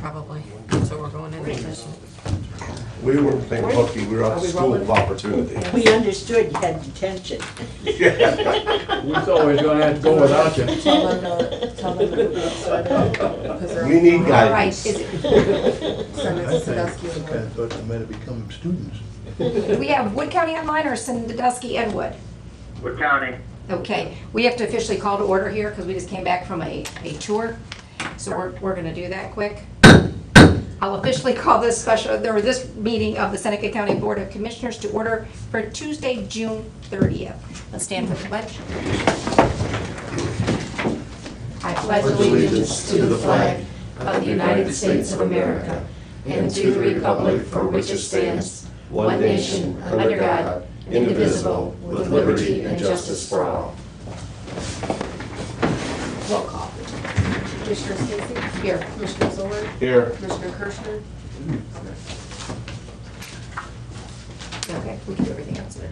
Probably. So we're going into session. We weren't playing hooky, we were at Are the we school rolling? of opportunity. We understood you had detention. We thought we was gonna have to go without you. Tell them to get started. 'Cause they're- We need All right, guidance. is Send it I to think Sandusky some and kind Wood. of thought they might have become students. do we have Wood County online or Sandusky and Wood? Wood County. Okay, we have to officially call to order here because we just came back from a tour. So we're gonna do that quick. I'll officially call this this meeting of the Seneca County Board of Commissioners to order for Tuesday, June 30th. Let's stand for the pledge. I pledge allegiance to the flag of the United States of America and to the republic for which it stands, one nation, under God, indivisible, with liberty and justice for all. Roll call. Commissioner Stacy? Here. Commissioner Zoller? Here, Commissioner Kirschner? Okay, we can do everything else then.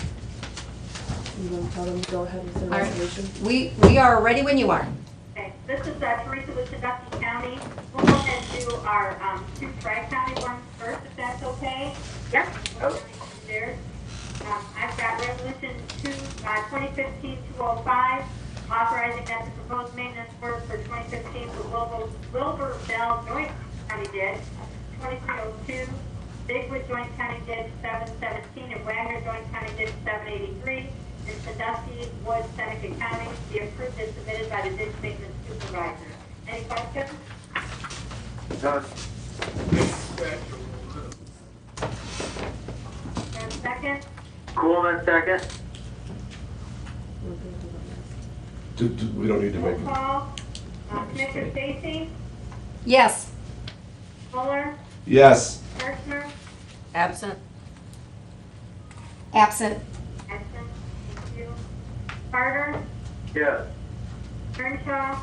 You want to tell them to go ahead with the All right. resolution? We are ready when you are. Okay, this is Teresa with Sandusky County. We'll go ahead and do our two Tri-County ones first, if that's okay. Yep. There. I've got resolution 2015-205, authorizing that the proposed maintenance work for 2015 for Wilbur Bell Joint County Ditch 2302, Bigwood Joint County Ditch 717, and Wagner Joint County Ditch 783, in Sandusky, Wood, Seneca County, be approved as submitted by the ditch maintenance supervisor. Any questions? None. And second, Coolman, second. we don't need to make roll it. call, Commissioner Stacy, Yes. Fuller, Yes, Kirschner, Absent? Absent. Exton, thank you. Carter, Yes. Earnshaw,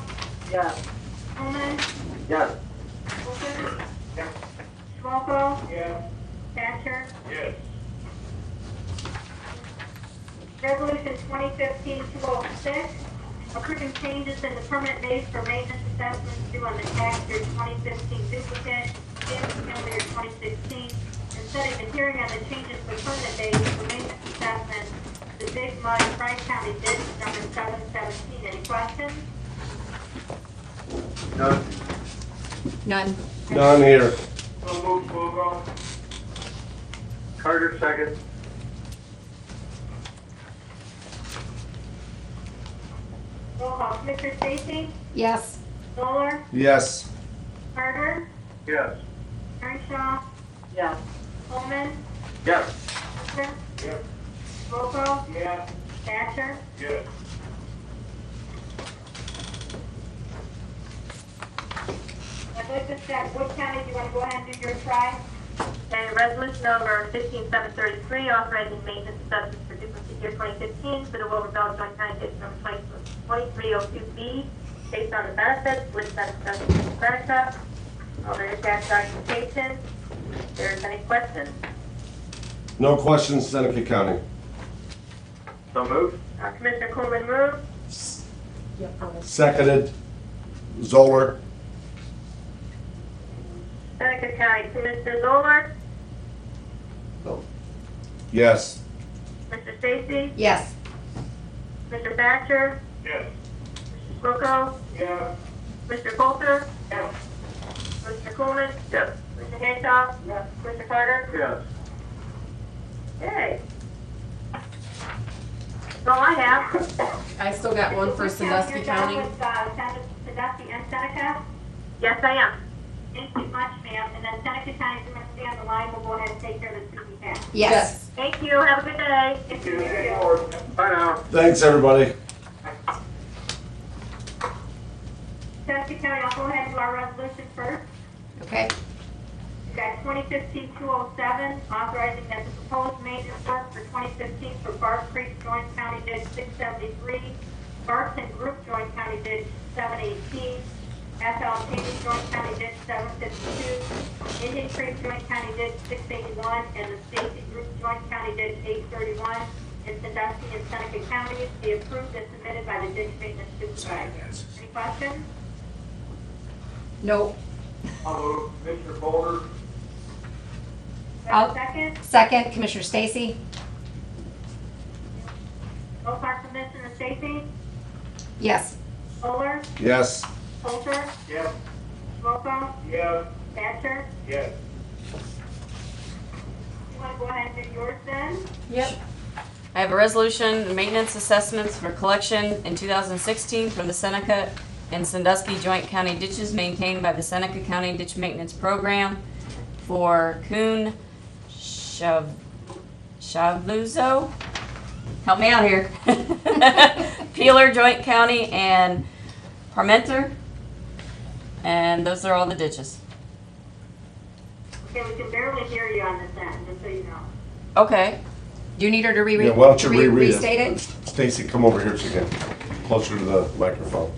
Yes. Coleman, Yes. Wilson, Yes. Schmalko, Yes. Thatcher. Yes. Resolution 2015-206, approving changes in the permanent base for maintenance assessments due on the tax year 2015 duplicate and calendar year 2016, and setting the hearing on the changes for permanent base for maintenance assessments, the Big Mud, Tri-County ditch number 717. Any questions? None. None. none here. So moved, Vogel. Carter, second. Roll call. Commissioner Stacy, Yes. Zoller, Yes, Carter, Yes. Earnshaw, Yes. Coleman, Yes. Wilson, Yes. Schmalko, Yes. Thatcher. Yes. I'd like to start, Wood County, do you want to go ahead and do your try? Okay, resolution number 15733, authorizing maintenance assessments for duplicate year 2015 for the Wilbur Bell Joint County Ditch number 2302B, based on the benefits listed on the Seneca. All the attached documentation. If there's any questions, no questions, Seneca County. So moved. Commissioner Coleman moved. Yep. I'll- Seconded, Zoller. Seneca County, Commissioner Zoller, Yes, Mr. Stacy, Yes. Mr. Thatcher, Yes. Mr. Schmalko, Yes. Mr. Coulter, Yes. Mr. Coleman, Yes. Mr. Hancock, Yes. Mr. Carter. Yes. Okay. That's all I have. I still got one for Sandusky You're done County. with, Sandusky and Seneca? Yes, I am. Thank you much, ma'am. And then Seneca County, if you want to stay on the line, we'll go ahead and take care of the two we have. Yes. Thank you. Have a good day. Thank you. Bye now. thanks, everybody. Seneca County, I'll go ahead and do our resolution first. Okay. We've got 2015-207, authorizing that the proposed maintenance work for 2015 for Bark Creek Joint County Ditch 673, Barton Group Joint County Ditch 718, FL Cheney Joint County Ditch 752, Indian Creek Joint County Ditch 681, and the Stacy Group Joint County Ditch 831 in Sandusky and Seneca counties be approved and submitted by the ditch maintenance supervisor. Any questions? No. I'll move. Commissioner Boulder? Do I have I'll- a second? Second, Commissioner Stacy? Roll call, Commissioner Stacy? Yes. Fuller? Yes. Coulter? Yes. Schmoka? Yes. Batchor? Yes. You want to go ahead and do yours then? Yep. I have a resolution, maintenance assessments for collection in 2016 for the Seneca and Sandusky Joint County ditches maintained by the Seneca County Ditch Maintenance Program for Coon Shavluzo. Help me out here. Peeler Joint County and Parmenter. And those are all the ditches. Okay, we can barely hear you on this end, just so you know. Okay. Do you need her to reread? Yeah, why don't you reread it? Restate it? Stacy, come over here so you can, closer to the microphone.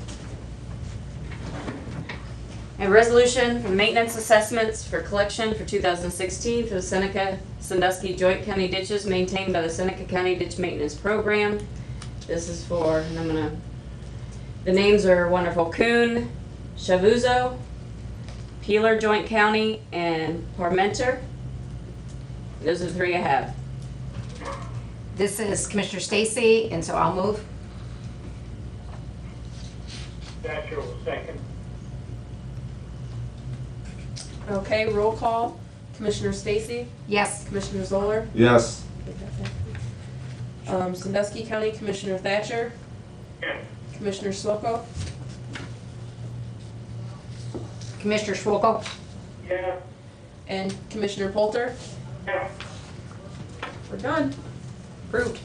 A resolution for maintenance assessments for collection for 2016 for the Seneca Sandusky Joint County ditches maintained by the Seneca County Ditch Maintenance Program. This is for, and I'm gonna, the names are wonderful, Coon, Shavluzo, Peeler Joint County, and Parmenter. Those are the three I have. This is Commissioner Stacy, and so I'll move. Thatcher will second. Okay, roll call. Commissioner Stacy, Yes. Commissioner Zoller, Yes. Sandusky County Commissioner Thatcher, Yes. Commissioner Slocum, Commissioner Schwokel? Yes. and Commissioner Polter. Yes. We're done. Approved.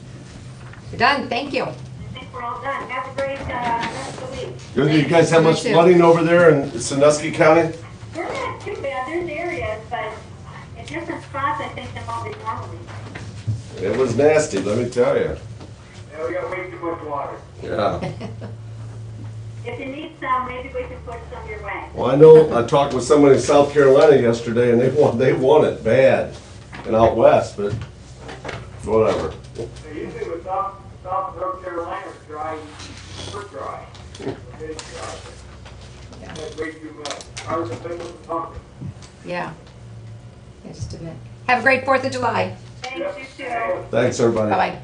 You're done, thank you. I think we're all done. Have a great rest of the week. Good, you guys have much You too. flooding over there in Sandusky County? We're not too bad. There's areas, but in different spots, I think, than what we normally. It was nasty, let me tell you. Yeah, we got way too much water. Yeah. If you need some, maybe we can push some your way. Well, I know, I talked with somebody in South Carolina yesterday, and they want it bad, and out west, but whatever. Usually with South North Carolina, it's dry, we're dry. It's dry. That's way too much. Ours have been with the pumpkin. Yeah. Yeah, just a minute. Have a great 4th of July. Thanks, you too. Thanks, everybody. Bye-bye.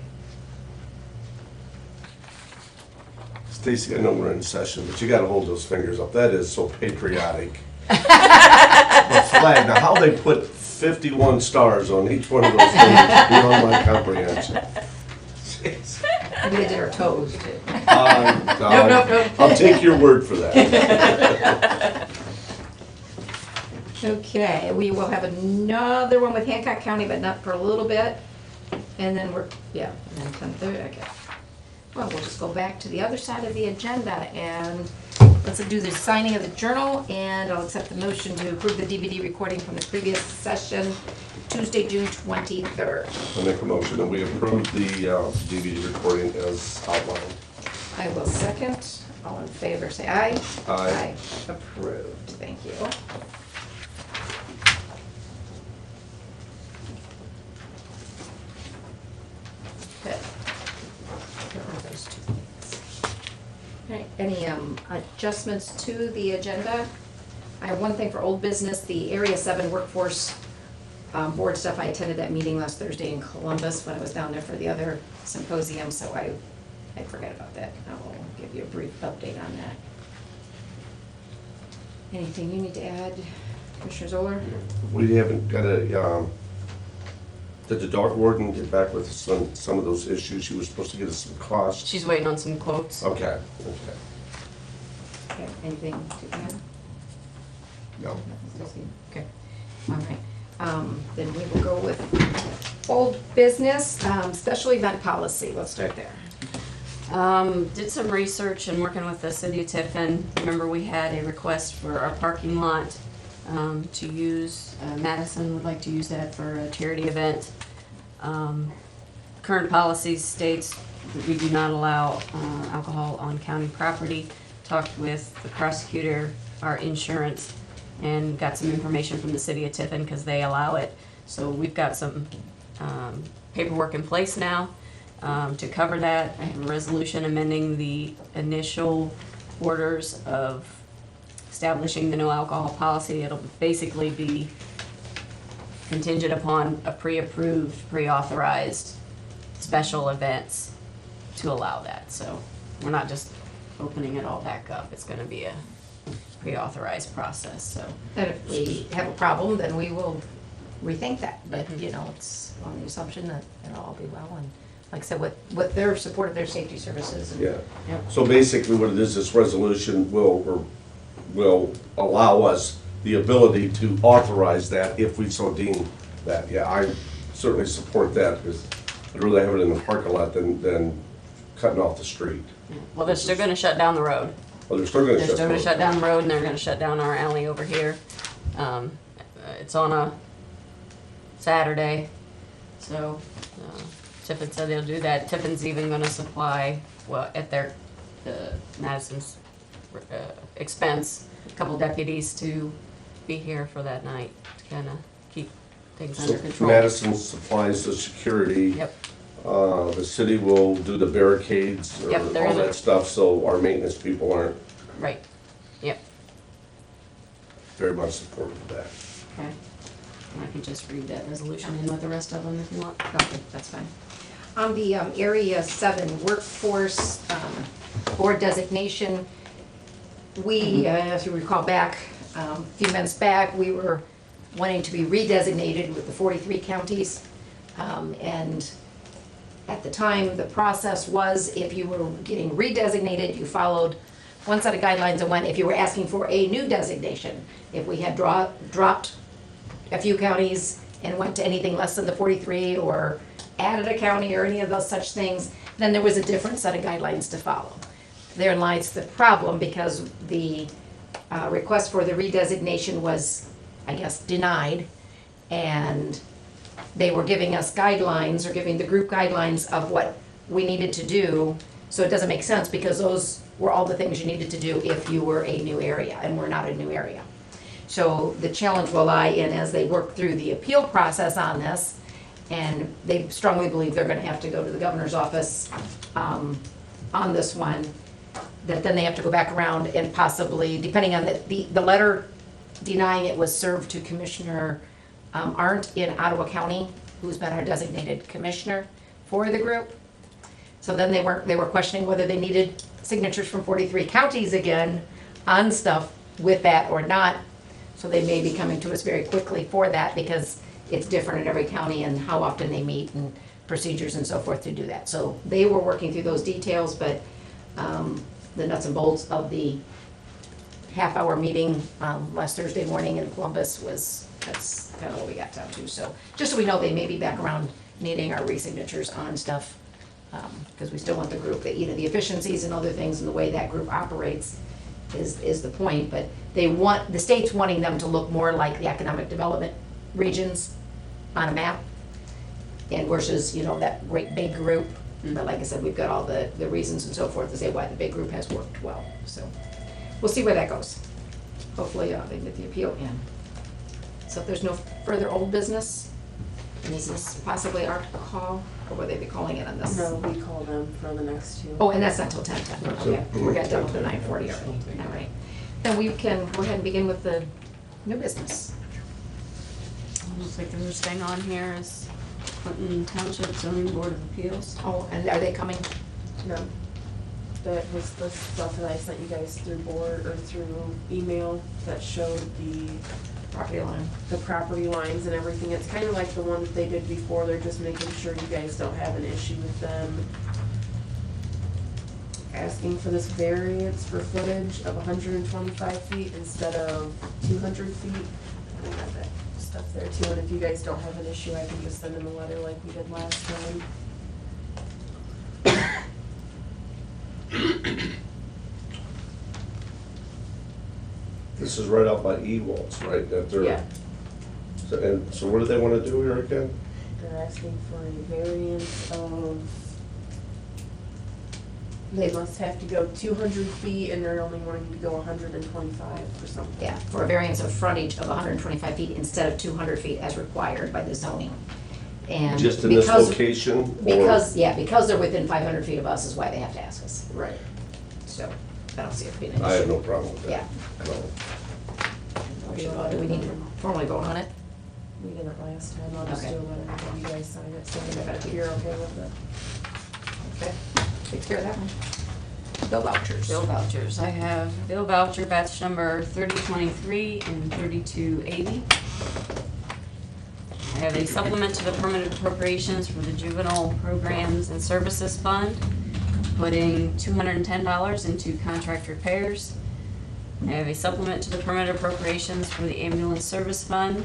Stacy, I know we're in session, but you gotta hold those fingers up. That is so patriotic. The flag, now how they put 51 stars on each one of those fingers is beyond my comprehension. Jeez. Maybe they did her toes, too. Nope. I'll take your word for that. Okay, we will have another one with Hancock County, but not for a little bit. And then we're, yeah, and then 10:30, okay. Well, we'll just go back to the other side of the agenda and let's do the signing of the journal, and I'll accept the motion to approve the DVD recording from the previous session, Tuesday, June 23rd. I make a motion that we approve the DVD recording as outlined. I will second. All in favor, say aye. Aye. Approved, thank you. Good. Get rid of those two things. Okay, any adjustments to the agenda? I have one thing for old business, the Area 7 Workforce Board stuff. I attended that meeting last Thursday in Columbus when I was down there for the other symposium, so I forgot about that. I will give you a brief update on that. Anything you need to add, Commissioner Zoller? We haven't got a, did the dog warden get back with us on some of those issues? She was supposed to get us some costs. She's waiting on some quotes. Okay. Okay, anything to add? No. Okay, all right. Then we will go with old business, special event policy. Let's start there. Did some research and working with the city of Tiffin. Remember, we had a request for our parking lot to use. Madison would like to use that for a charity event. Current policy states that we do not allow alcohol on county property. Talked with the prosecutor, our insurance, and got some information from the city of Tiffin because they allow it. So we've got some paperwork in place now. To cover that, I have a resolution amending the initial orders of establishing the no alcohol policy. It'll basically be contingent upon a pre-approved, pre-authorized special events to allow that. So we're not just opening it all back up. It's gonna be a pre-authorized process, so. And if we have a problem, then we will rethink that. But, you know, it's on the assumption that it'll all be well. And like I said, with their support of their safety services. And Yeah. Yep. So basically what it is, this resolution will allow us the ability to authorize that if we so deem that. Yeah, I certainly support that because I'd rather have it in the parking lot than cutting off the street. Well, they're still gonna shut down the road. Well, they're still gonna They're shut still gonna down. shut down the road and they're gonna shut down our alley over here. It's on a Saturday, so Tiffin said they'll do that. Tiffin's even gonna supply, well, at their, Madison's expense, a couple deputies to be here for that night to kinda keep things under So control. Madison supplies the security. Yep, The city will do the barricades or Yep, they're all gonna- that stuff, so our maintenance people aren't right, yep, very much supportive of that. okay. And I can just read that resolution in with the rest of them if you want. Okay, that's fine. On the Area 7 workforce board designation, we, if you recall back, a few months back, we were wanting to be redesignated with the 43 counties. And at the time, the process was if you were getting redesignated, you followed one set of guidelines and went, if you were asking for a new designation, if we had dropped a few counties and went to anything less than the 43 or added a county or any of those such things, then there was a different set of guidelines to follow. Therein lies the problem because the request for the redesignation was, I guess, denied. And they were giving us guidelines or giving the group guidelines of what we needed to do. So it doesn't make sense because those were all the things you needed to do if you were a new area and we're not a new area. So the challenge will lie in as they work through the appeal process on this, and they strongly believe they're gonna have to go to the governor's office on this one, that then they have to go back around and possibly, depending on the letter denying it was served to Commissioner Arndt in Ottawa County, who's been our designated commissioner for the group. So then they were questioning whether they needed signatures from 43 counties again on stuff with that or not. So they may be coming to us very quickly for that because it's different in every county and how often they meet and procedures and so forth to do that. So they were working through those details, but the nuts and bolts of the half-hour meeting last Thursday morning in Columbus that's kind of what we got down to. So just so we know, they may be back around needing our re-signatures on stuff because we still want the group, the efficiencies and other things and the way that group operates is the point. But the state's wanting them to look more like the economic development regions on a map and versus, that great big group. But like I said, we've got all the reasons and so forth to say why the big group has worked well. So we'll see where that goes. Hopefully they can get the appeal in. So if there's no further old business, and is this possibly our call, or will they be calling it on this? No, we call them for the next two. Oh, and that's not till 10:10, okay, we got done with the 9:40 already, all right. Then we can go ahead and begin with the new business. Looks like the first thing on here is Clinton Township Zoning Board of Appeals. Oh, and are they coming? No. That was the stuff that I sent you guys through board or through email that showed the Property line. property lines and everything. It's kind of like the one that they did before. They're just making sure you guys don't have an issue with them asking for this variance for footage of 125 feet instead of 200 feet. I got that stuff there too, and if you guys don't have an issue, I can just send in a letter like we did last time. This is right out by Ewalds, right? That they're- Yeah. So what do they want to do here again? They're asking for a variance of, they must have to go 200 feet and they're only wanting to go 125 or something. Yeah, for a variance of frontage of 125 feet instead of 200 feet as required by the zoning. And Just in this because- location? or- Because they're within 500 feet of us is why they have to ask us. Right. So, I don't see it being an issue. I have no problem with that. Yeah. No. Do we need to formally vote on it? We did it last time, I'll just do Okay. a letter and have you guys sign it, so Okay. if you're okay with it. Okay. Takes care of that one. Bill vouchers. Bill vouchers. I have bill voucher batch number 3023 and 3280. I have a supplement to the permanent appropriations for the juvenile programs and services fund, putting $210 into contract repairs. I have a supplement to the permanent appropriations for the ambulance service fund,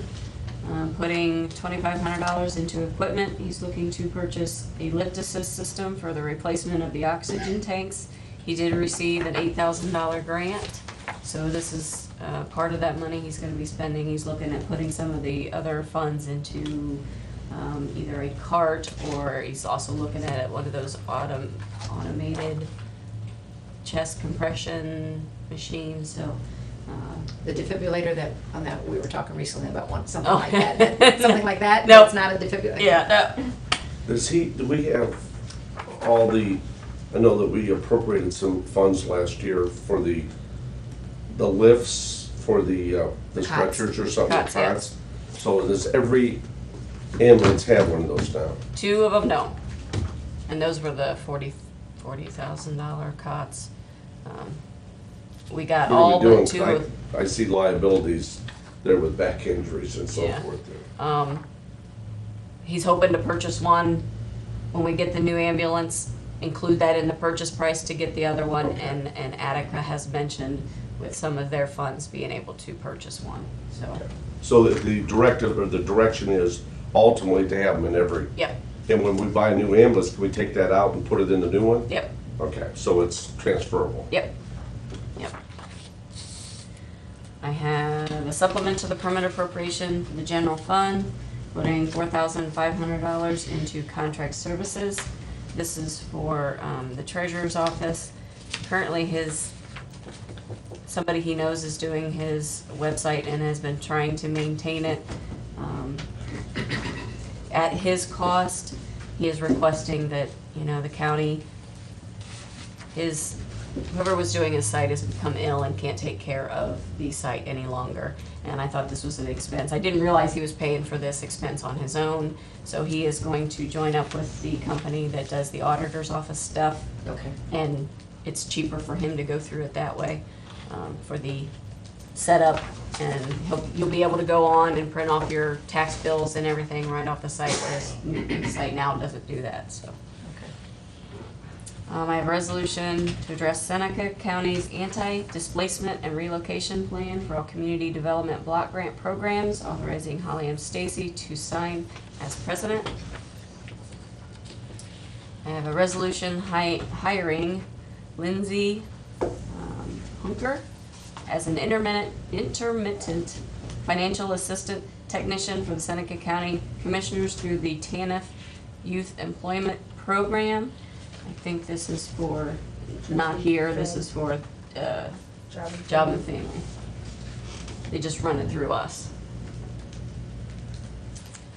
putting $2,500 into equipment. He's looking to purchase a lift assist system for the replacement of the oxygen tanks. He did receive an $8,000 grant, so this is part of that money he's gonna be spending. He's looking at putting some of the other funds into either a cart, or he's also looking at one of those automated chest compression machines, so. The defibrillator on that, we were talking recently about something Oh. like that. Something like that? Nope. It's not a defibrillator? Yeah, no. Do we have all I know that we appropriated some funds last year for the lifts, for the stretchers or something, Cots, yeah. cots. So does every ambulance have one of those now? 2 of them don't. And those were the $40,000 cots. We got What are all we doing? but 2 of. I see liabilities there with back injuries and so Yeah. forth there. He's hoping to purchase one when we get the new ambulance, include that in the purchase price to get the other one, and Attica has mentioned with some of their funds being able to purchase one, so. So the directive or the direction is ultimately to have them in every, Yep, and when we buy a new ambulance, can we take that out and put it in the new one? yep, Okay, so it's transferable. yep, yep. I have a supplement to the permanent appropriation for the general fund, putting $4,500 into contract services. This is for the treasurer's office. Currently, somebody he knows is doing his website and has been trying to maintain it. At his cost, he is requesting that, the county, whoever was doing his site has become ill and can't take care of the site any longer. And I thought this was an expense. I didn't realize he was paying for this expense on his own. So he is going to join up with the company that does the auditor's office stuff. Okay. And it's cheaper for him to go through it that way, for the setup. And you'll be able to go on and print off your tax bills and everything right off the site, whereas the site now doesn't do that, so. I have a resolution to address Seneca County's anti-displacement and relocation plan for all community development block grant programs, authorizing Holly M. Stacy to sign as president. I have a resolution hiring Lindsay Hunker as an intermittent financial assistant technician for the Seneca County Commissioners through the TANF Youth Employment Program. I think this is for, not here, this is for Job and Family. They just run it through us.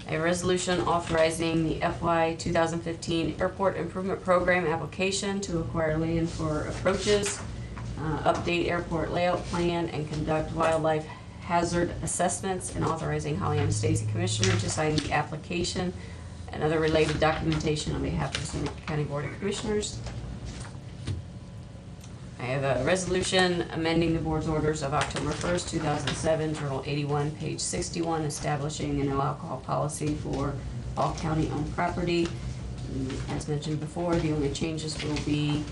A resolution authorizing the FY 2015 Airport Improvement Program application to acquire land for approaches, update airport layout plan, and conduct wildlife hazard assessments, and authorizing Holly M. Stacy Commissioner to sign the application and other related documentation on behalf of the Seneca County Board of Commissioners. I have a resolution amending the board's orders of October 1st, 2007, Journal 81, page 61, establishing a no alcohol policy for all county-owned property. As mentioned before, the only changes will be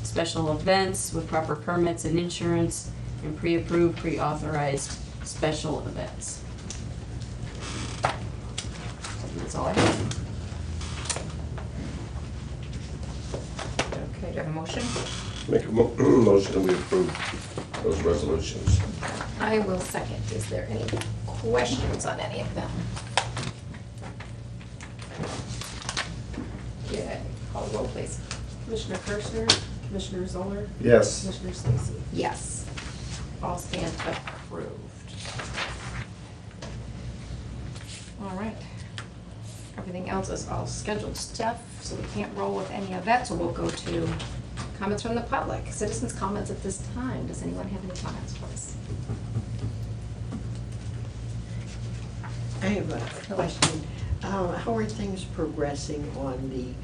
special events with proper permits and insurance, and pre-approved, pre-authorized special events. That's all I have. Okay, do I have a motion? Make a motion that we approve those resolutions. I will second. Is there any questions on any of them? Yeah, call the roll, please. Commissioner Kirschner, Commissioner Zoller, Yes. Commissioner Stacy. Yes. All stand approved. All right. Everything else is all scheduled stuff, so we can't roll with any of that, so we'll go to Comments from the public, citizens' comments at this time. Does anyone have any comments for us? I have a question. How are things progressing on the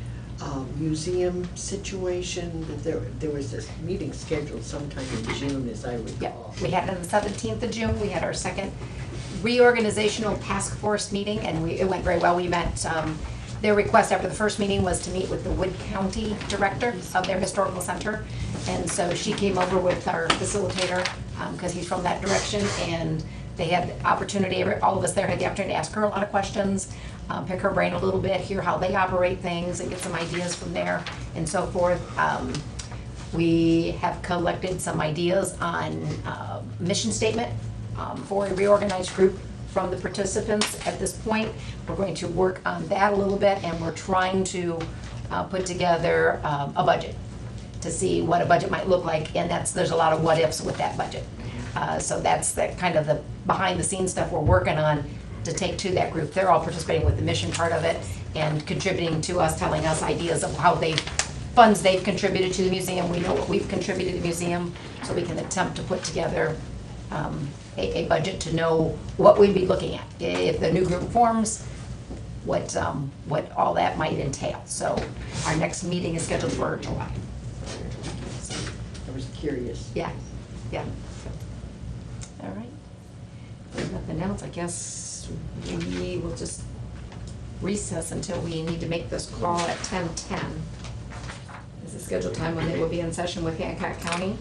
museum situation? There was this meeting scheduled sometime in June, as I Yeah, recall. we had it on the 17th of June. We had our second reorganizational task force meeting, and it went very well. We met, their request after the first meeting was to meet with the Wood County Director of their historical center. And so she came over with our facilitator, because he's from that direction, and they had opportunity, all of us there had the opportunity to ask her a lot of questions, pick her brain a little bit, hear how they operate things, and get some ideas from there and so forth. We have collected some ideas on mission statement for a reorganized group from the participants at this point. We're going to work on that a little bit, and we're trying to put together a budget to see what a budget might look like, and there's a lot of what ifs with that budget. So that's the kind of the behind the scenes stuff we're working on to take to that group. They're all participating with the mission part of it and contributing to us, telling us ideas of how funds they've contributed to the museum. We know what we've contributed to the museum, so we can attempt to put together a budget to know what we'd be looking at. If the new group forms, what all that might entail. So our next meeting is scheduled for July. I was curious. Yeah, yeah. All right. If nothing else, I guess we will just recess until we need to make this call at 10:10. Is the scheduled time when they will be in session with Hancock County?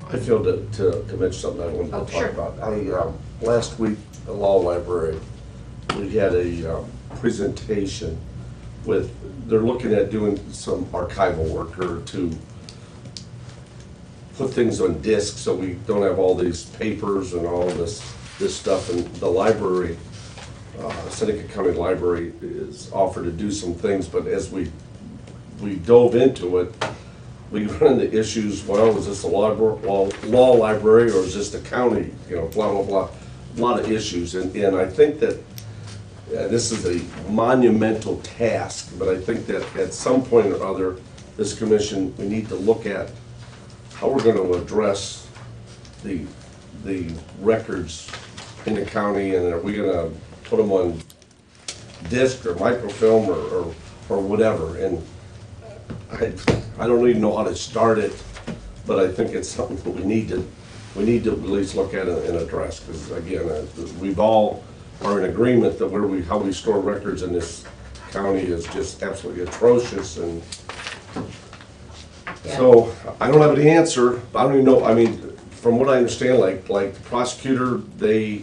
I feel to mention something I wanted to Oh, talk sure. about. Last week, at Law Library, we had a presentation they're looking at doing some archival work or to put things on disk so we don't have all these papers and all this stuff. And the library, Seneca County Library, is offered to do some things, but as we dove into it, we run into issues. Well, is this a law library or is this the county? Blah, blah, blah. A lot of issues. And I think that this is a monumental task, but I think that at some point or other, this commission, we need to look at how we're going to address the records in the county, and are we going to put them on disc or microfilm or whatever. And I don't even know how to start it, but I think it's something that we need to at least look at and address, because again, we've all are in agreement that how we store records in this county is just absolutely atrocious. And so I don't have any answer. I don't even know. I mean, from what I understand, like the prosecutor, they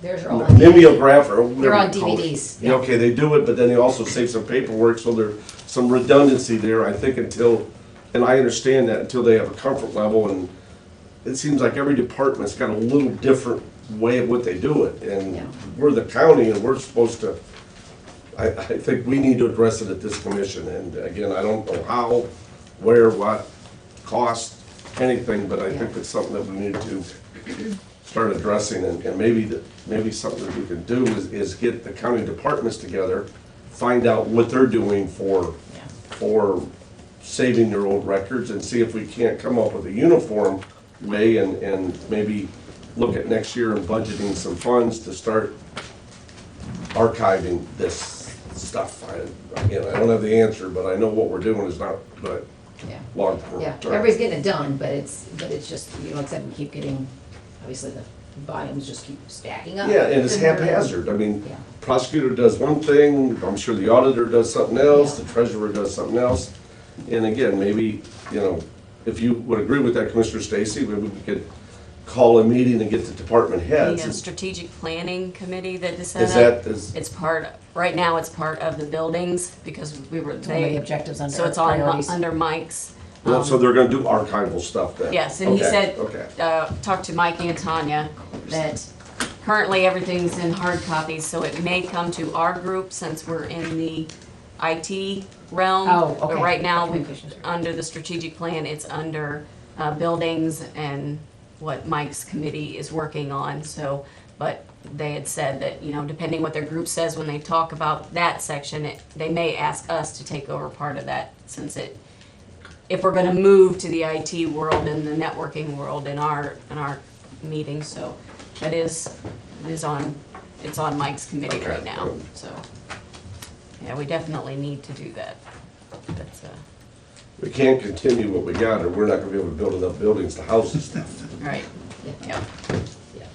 There's all mimeograph or whatever They're on you call it. DVDs. Yeah, okay, they do it, but then they also save some paperwork, so there's some redundancy there, I think, and I understand that until they have a comfort level, and it seems like every department's got a little different way of what they do it, and Yeah. we're the county, and we're supposed to, I think we need to address it at this commission, and again, I don't know how, where, what, cost, anything, but I think it's something that we need to start addressing, and maybe something that we can do is get the county departments together, find out what they're doing for saving their old records, and see if we can't come up with a uniform way, and maybe look at next year and budgeting some funds to start archiving this stuff. Again, I don't have the answer, but I know what we're doing is not good. Yeah. Long Yeah, term. everybody's getting it done, but it's just, like I said, we keep getting, obviously the volumes just keep stacking up. Yeah, and it's haphazard. I mean, Yeah. prosecutor does one thing, I'm sure the auditor does something else, Yeah. the treasurer does something else. And again, maybe, if you would agree with that, Commissioner Stacy, maybe we could call a meeting and get the department heads. The strategic planning committee that is Is set up, that, it's right now it's part of the buildings because we were, One of the objectives under so it's on, priorities. under Mike's. well, so they're gonna do archival stuff then? Yes, and he Okay, said, Okay. talked to Mike and Tanya, that currently everything's in hard copies, so it may come to our group since we're in the IT realm. Oh, But okay. right now, Communications. under the strategic plan, it's under buildings and what Mike's committee is working on. So But they had said that, you know, depending what their group says when they talk about that section, they may ask us to take over part of that, since if we're gonna move to the IT world and the networking world in our meetings, so it's on Mike's committee Okay, right now, good. so. Yeah, we definitely need to do that. That's, We can't continue what we got, or we're not gonna be able to build enough buildings to house this stuff. right, Yeah, yeah. yeah,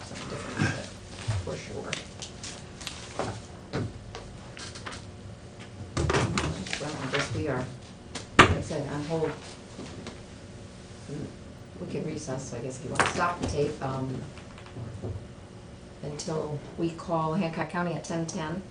something different, but for sure. Well, I guess we are, like I said, on hold. We can recess, I guess, if you want to stop the tape, until we call Hancock County at 10:10.